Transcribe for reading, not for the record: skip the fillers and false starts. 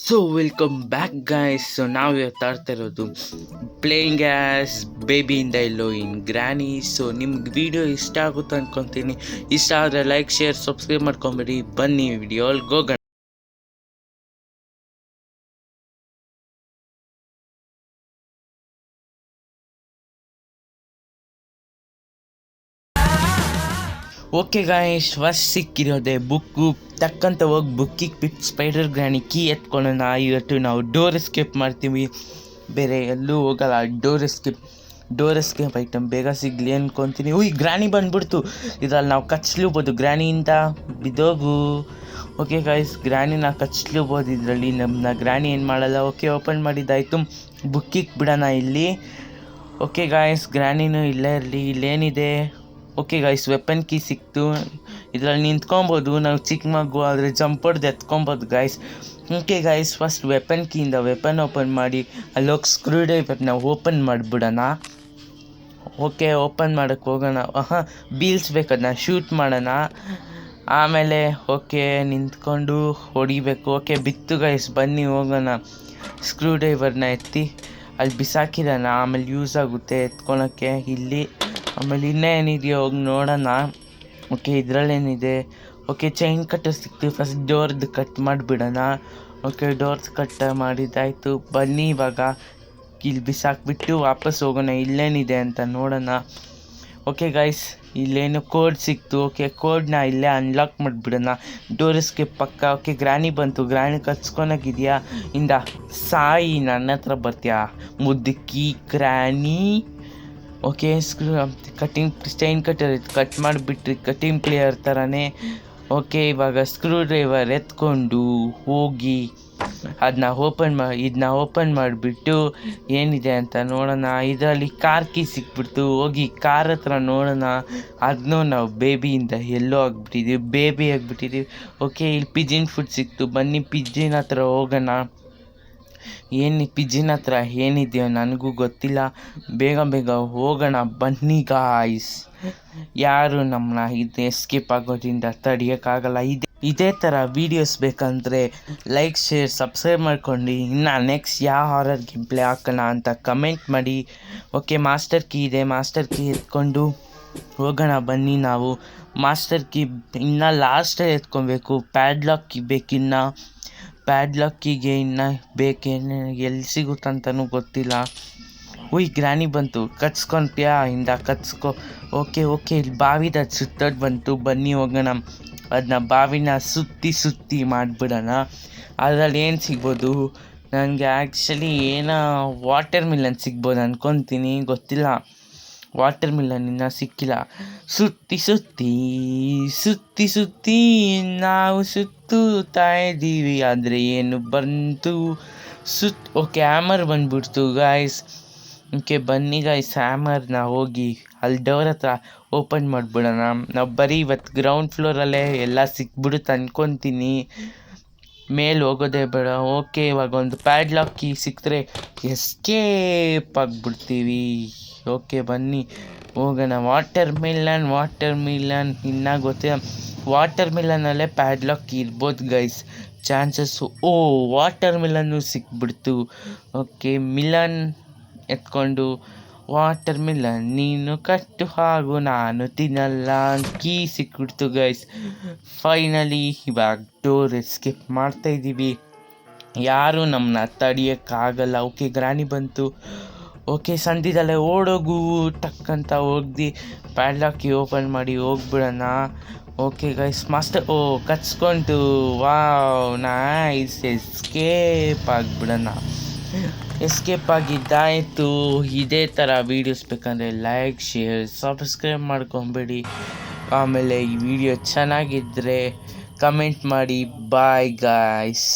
So welcome back guys. So ನಾವು ಇವತ್ತು ಆಡ್ತಾ ಇರೋದು playing as baby in the yellow in granny. So ನಿಮ್ಗೆ ವಿಡಿಯೋ ಇಷ್ಟ ಆಗುತ್ತೆ ಅಂದ್ಕೊತೀನಿ. ಇಷ್ಟ ಆದರೆ ಲೈಕ್ ಶೇರ್ ಸಬ್ಸ್ಕ್ರೈಬ್ ಮಾಡ್ಕೊಂಬಿಡಿ. ಬನ್ನಿ ವಿಡಿಯೋ ಹೋಗೋಣ. ಓಕೆ ಗಾಯ್ಸ್, ಫಸ್ಟ್ ಸಿಕ್ಕಿರೋದೆ ಬುಕ್ಕು. ತಕ್ಕಂತ ಹೋಗಿ ಬುಕ್ಕಿಗೆ ಬಿಟ್ಟು ಸ್ಪೈಡರ್ ಗ್ರ್ಯಾನಿ ಕೀ ಎತ್ಕೊಳ್ಳೋಣ. ಇವತ್ತು ನಾವು ಡೋರ್ ಎಸ್ಕೇಪ್ ಮಾಡ್ತೀವಿ, ಬೇರೆ ಎಲ್ಲೂ ಹೋಗಲ್ಲ. ಡೋರ್ ಎಸ್ಕೇಪ್ ಐಟಮ್ ಬೇಗ ಸಿಗಲಿ ಅಂದ್ಕೊತೀನಿ. ಗ್ರ್ಯಾನಿ ಬಂದ್ಬಿಡ್ತು. ಇದ್ರಲ್ಲಿ ನಾವು ಕಚ್ಲೂಬೋದು, ಗ್ರ್ಯಾನಿಯಿಂದ ಬಿದ್ದೋಗು. ಓಕೆ ಗಾಯ್ಸ್, ಗ್ರ್ಯಾನಿನ ಕಚ್ಲೂಬೋದು ಇದರಲ್ಲಿ. ನಮ್ಮನ್ನ ಗ್ರ್ಯಾನಿ ಏನು ಮಾಡಲ್ಲ. ಓಕೆ, ಓಪನ್ ಮಾಡಿದ್ದಾಯಿತು. ಬುಕ್ಕಿಗೆ ಬಿಡೋಣ ಇಲ್ಲಿ. ಓಕೆ ಗಾಯ್ಸ್, ಗ್ರ್ಯಾನಿನೂ ಇಲ್ಲೇ ಇರಲಿ. ಇಲ್ಲೇನಿದೆ? ಓಕೆ ಗಾಯ್ಸ್, ವೆಪನ್ ಕೀ ಸಿಕ್ತು. ಇದರಲ್ಲಿ ನಿಂತ್ಕೊಬೋದು. ನಾವು ಚಿಕ್ಕ ಮಗು ಆದರೆ ಜಂಪ್ ಹೊಡೆದು ಎತ್ಕೊಬೋದು guys. Okay guys, first weapon ಕೀಯಿಂದ ವೆಪನ್ ಓಪನ್ ಮಾಡಿ ಅಲ್ಲೋಗಿ ಸ್ಕ್ರೂ ಡ್ರೈವರ್ನ ಓಪನ್ ಮಾಡಿಬಿಡೋಣ. ಓಕೆ, ಓಪನ್ ಮಾಡೋಕ್ಕೆ ಹೋಗೋಣ. ಬೀಳ್ಸ್ಬೇಕು, ಅದನ್ನ ಶೂಟ್ ಮಾಡೋಣ. ಆಮೇಲೆ ಓಕೆ ನಿಂತ್ಕೊಂಡು ಹೊಡಿಬೇಕು. ಓಕೆ ಬಿತ್ತು ಗಾಯ್ಸ್, ಬನ್ನಿ ಹೋಗೋಣ. ಸ್ಕ್ರೂ ಡ್ರೈವರ್ನ ಎತ್ತಿ ಅಲ್ಲಿ ಬಿಸಾಕಿರೋಣ, ಆಮೇಲೆ ಯೂಸ್ ಆಗುತ್ತೆ ಎತ್ಕೊಳಕ್ಕೆ ಇಲ್ಲಿ. ಆಮೇಲೆ ಇನ್ನೇ ಏನಿದೆಯೋ ಹೋಗಿ ನೋಡೋಣ. ಓಕೆ, ಇದರಲ್ಲೇನಿದೆ? ಓಕೆ, ಚೈನ್ ಕಟ್ಟರ್ ಸಿಕ್ತು. ಫಸ್ಟ್ ಡೋರ್ದು ಕಟ್ ಮಾಡಿಬಿಡೋಣ. ಓಕೆ, ಡೋರ್ದು ಕಟ್ ಮಾಡಿದ್ದಾಯಿತು. ಬನ್ನಿ ಇವಾಗ ಇಲ್ಲಿ ಬಿಸಾಕ್ಬಿಟ್ಟು ವಾಪಸ್ ಹೋಗೋಣ. ಇಲ್ಲೇನಿದೆ ಅಂತ ನೋಡೋಣ. ಓಕೆ ಗೈಸ್, ಇಲ್ಲೇನು ಕೋಡ್ ಸಿಕ್ತು. ಓಕೆ, ಕೋಡ್ನ ಇಲ್ಲೇ ಅನ್ಲಾಕ್ ಮಾಡಿಬಿಡೋಣ. ಡೋರ್ ಎಸ್ಕೇಪ್ ಪಕ್ಕ. ಓಕೆ, ಗ್ರ್ಯಾನಿ ಬಂತು. ಗ್ರ್ಯಾನಿ ಕಚ್ಕೊಳಕಿದೆಯಾ? ಸಾಯಿ, ನನ್ನ ಹತ್ರ ಬರ್ತೀಯಾ ಮುದ್ದಕ್ಕಿ granny? Okay, cutting chain cutter cut ಮಾಡಿಬಿಟ್ರಿ, ಕಟ್ಟಿಂಗ್ ಪ್ಲೇಯರ್ ಥರನೇ. ಓಕೆ, ಇವಾಗ ಸ್ಕ್ರೂ ಡ್ರೈವರ್ ಎತ್ಕೊಂಡು ಹೋಗಿ ಇದನ್ನ ಓಪನ್ ಮಾಡಿಬಿಟ್ಟು ಏನಿದೆ ಅಂತ ನೋಡೋಣ. ಇದರಲ್ಲಿ ಕಾರ್ ಕೀ ಸಿಕ್ಬಿಡ್ತು. ಹೋಗಿ ಕಾರ್ ಹತ್ರ ನೋಡೋಣ. ಅದನ್ನೂ ನಾವು ಬೇಬಿಯಿಂದ ಎಲ್ಲೋ ಬೇಬಿ ಆಗಿಬಿಟ್ಟಿದ್ದೀವಿ. ಓಕೆ, ಇಲ್ಲಿ ಪಿಜಿನ್ ಫುಡ್ ಸಿಕ್ತು. ಬನ್ನಿ ಪಿಜಿನ್ ಹತ್ರ ಹೋಗೋಣ. ಪಿಜಿನ್ ಹತ್ರ ಏನಿದೆಯೋ ನನಗೂ ಗೊತ್ತಿಲ್ಲ. ಬೇಗ ಬೇಗ ಹೋಗೋಣ ಬನ್ನಿ ಗಾಯ್ಸ್. ಯಾರು ನಮ್ಮನ್ನ ಇದು ಎಸ್ಕೇಪ್ ಆಗೋದ್ರಿಂದ ತಡೆಯೋಕ್ಕಾಗಲ್ಲ. ಇದೇ ಥರ ವೀಡಿಯೋಸ್ ಬೇಕಂದರೆ ಲೈಕ್ ಶೇರ್ ಸಬ್ಸ್ಕ್ರೈಬ್ ಮಾಡ್ಕೊಂಡು ಇನ್ನು ನೆಕ್ಸ್ಟ್ ಯಾವ ಹಾರರ್ ಗೇಮ್ ಪ್ಲೇ ಹಾಕೋಣ ಅಂತ ಕಮೆಂಟ್ ಮಾಡಿ. ಓಕೆ, ಮಾಸ್ಟರ್ ಕೀ ಇದೆ. ಮಾಸ್ಟರ್ ಕೀ ಎತ್ಕೊಂಡು ಹೋಗೋಣ ಬನ್ನಿ. ನಾವು ಮಾಸ್ಟರ್ ಕೀ ಇನ್ನು ಲಾಸ್ಟಲ್ಲಿ ಎತ್ಕೊಬೇಕು. Padlock key ಬೇಕಿನ್ನು. ಪ್ಯಾಡ್ಲಾಕಿಗೆ ಇನ್ನು ಬೇಕೇನು, ಎಲ್ಲಿ ಸಿಗುತ್ತಂತನೂ ಗೊತ್ತಿಲ್ಲ. ಗ್ರ್ಯಾನಿ ಬಂತು. ಕಚ್ಕೊಂತೀಯಾ? ಕಚ್ಕೊ. ಓಕೆ, ಇಲ್ಲಿ ಬಾವಿದ ಸುತ್ತೋದು ಬಂತು. ಬನ್ನಿ ಹೋಗೋಣ. ಅದನ್ನ ಬಾವಿನ ಸುತ್ತಿ ಮಾಡಿಬಿಡೋಣ. ಅದರಲ್ಲಿ ಏನು ಸಿಗ್ಬೋದು? ನನಗೆ ಆ್ಯಕ್ಚುಲಿ ಏನೋ ವಾಟರ್ ಮಿಲನ್ ಸಿಗ್ಬೋದು ಅಂದ್ಕೊತೀನಿ, ಗೊತ್ತಿಲ್ಲ. ವಾಟರ್ ಮಿಲನ್ ಇನ್ನೂ ಸಿಕ್ಕಿಲ್ಲ. ಸುತ್ತಿ ನಾವು ಸುತ್ತುತ್ತಾ ಇದ್ದೀವಿ, ಆದರೆ ಏನು ಬಂತು? ಓಕೆ, ಹ್ಯಾಮರ್ ಬಂದ್ಬಿಡ್ತು ಗಾಯ್ಸ್. ಓಕೆ, ಬನ್ನಿ ಗಾಯ್ಸ್, ಹ್ಯಾಮರ್ನ ಹೋಗಿ ಅಲ್ಲಿ ಡೋರ್ ಹತ್ರ ಓಪನ್ ಮಾಡಿಬಿಡೋಣ. ನಾವು ಬರೀ ಇವತ್ತು ಗ್ರೌಂಡ್ ಫ್ಲೋರಲ್ಲೇ ಎಲ್ಲ ಸಿಕ್ಬಿಡುತ್ತೆ ಅಂದ್ಕೊತೀನಿ, ಮೇಲೆ ಹೋಗೋದೇ ಬೇಡ. ಓಕೆ, ಇವಾಗ ಒಂದು ಪ್ಯಾಡ್ಲಾಕ್ ಕೀ ಸಿಕ್ಕಿದ್ರೆ ಎಸ್ಕೇಪ್ ಆಗಿಬಿಡ್ತೀವಿ. ಓಕೆ, ಬನ್ನಿ ಹೋಗೋಣ. ವಾಟರ್ ಮಿಲನ್ ಇನ್ನೂ ಗೊತ್ತಿಲ್ಲ. ವಾಟರ್ ಮಿಲನಲ್ಲೇ ಪ್ಯಾಡ್ಲಾಕ್ ಇರ್ಬೋದು ಗೈಸ್, ಚಾನ್ಸಸ್ಸು. ವಾಟರ್ ಮಿಲನ್ನು ಸಿಕ್ಬಿಡ್ತು. ಓಕೆ, ಮಿಲನ್ ಎತ್ಕೊಂಡು ವಾಟರ್ ಮಿಲನ್ ನೀನು ಕಟ್ಟು ಹಾಗೂ ನಾನು ತಿನ್ನಲ್ಲ. ಕೀ ಸಿಕ್ಬಿಡ್ತು ಗೈಸ್. ಫೈನಲಿ ಇವಾಗ ಡೋರ್ ಎಸ್ಕೇಪ್ ಮಾಡ್ತಾಯಿದ್ದೀವಿ. ಯಾರೂ ನಮ್ಮನ್ನ ತಡೆಯೋಕ್ಕಾಗಲ್ಲ. ಓಕೆ, ಗ್ರ್ಯಾನಿ ಬಂತು. ಓಕೆ, ಸಂಧಿದಲ್ಲೇ ಓಡೋಗು ಟಕ್ಕಂತ ಹೋಗಿ ಪ್ಯಾಡ್ಲಾಕಿ ಓಪನ್ ಮಾಡಿ ಹೋಗ್ಬಿಡೋಣ. ಓಕೆ ಗೈಸ್, ಮಾಸ್ಟರ್ ಕಚ್ಕೊಂಡು ವಾವ್ ನೈಸ್, ಎಸ್ಕೇಪ್ ಆಗಿಬಿಡೋಣ. ಎಸ್ಕೇಪ್ ಆಗಿದ್ದಾಯಿತು. ಇದೇ ಥರ ವೀಡಿಯೋಸ್ ಬೇಕಂದರೆ ಲೈಕ್ ಶೇರ್ ಸಬ್ಸ್ಕ್ರೈಬ್ ಮಾಡ್ಕೊಂಬಿಡಿ. ಆಮೇಲೆ ಈ ವಿಡಿಯೋ ಚೆನ್ನಾಗಿದ್ದರೆ ಕಮೆಂಟ್ ಮಾಡಿ. Bye guys.